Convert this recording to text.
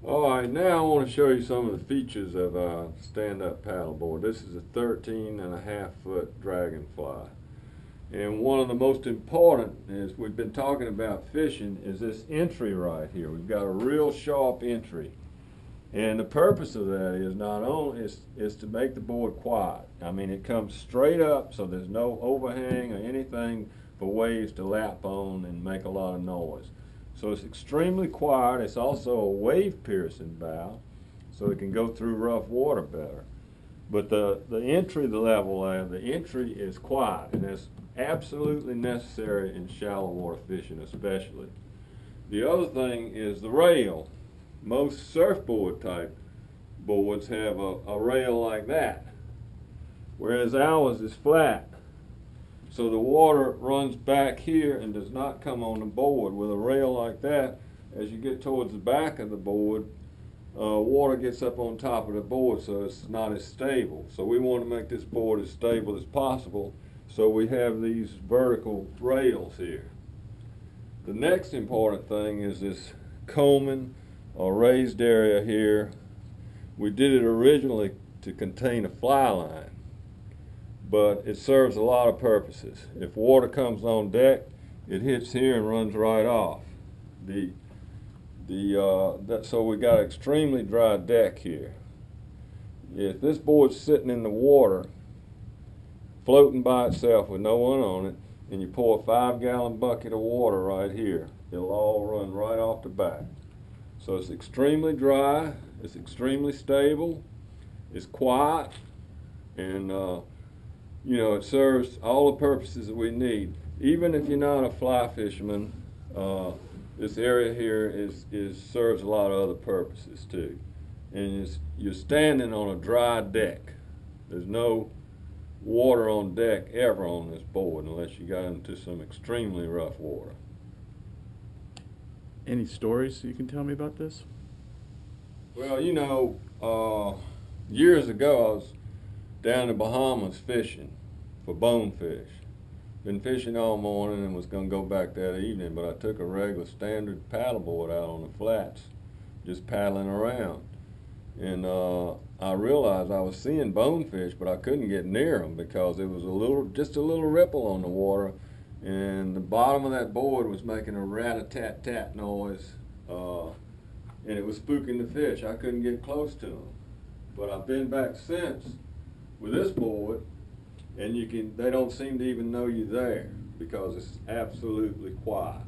Alright, now I want to show you some of the features of a stand-up paddleboard. This is a 13.5-foot Dragonfly. And one of the most important is, we've been talking about fishing, is this entry right here. We've got a real sharp entry. And the purpose of that is not only is to make the board quiet. I mean, it comes straight up, so there's no overhang or anything for waves to lap on and make a lot of noise. So it's extremely quiet. It's also a wave piercing bow, so it can go through rough water better. But the entry level, the entry is quiet, and that's absolutely necessary in shallow water fishing especially. The other thing is the rail. Most surfboard type boards have a rail like that, whereas ours is flat. So the water runs back here and does not come on the board. With a rail like that, as you get towards the back of the board, water gets up on top of the board, so it's not as stable. So we want to make this board as stable as possible, so we have these vertical rails here. The next important thing is this coaming or raised area here. We did it originally to contain a fly line, but it serves a lot of purposes. If water comes on deck, it hits here and runs right off. So we got an extremely dry deck here. If this board's sitting in the water, floating by itself with no one on it, and you pour a 5-gallon bucket of water right here, it'll all run right off the back. So it's extremely dry, it's extremely stable, it's quiet, and you know, it serves all the purposes that we need. Even if you're not a fly fisherman, this area here serves a lot of other purposes too. And you're standing on a dry deck. There's no water on deck ever on this board unless you got into some extremely rough water. Any stories you can tell me about this? Well, you know, years ago I was down in the Bahamas fishing for bonefish. Been fishing all morning and was going to go back that evening, but I took a regular standard paddleboard out on the flats, just paddling around. And I realized I was seeing bonefish, but I couldn't get near them because it was just a little ripple on the water, and the bottom of that board was making a rat-a-tat-tat noise, and it was spooking the fish. I couldn't get close to them. But I've been back since with this board, and they don't seem to even know you're there because it's absolutely quiet.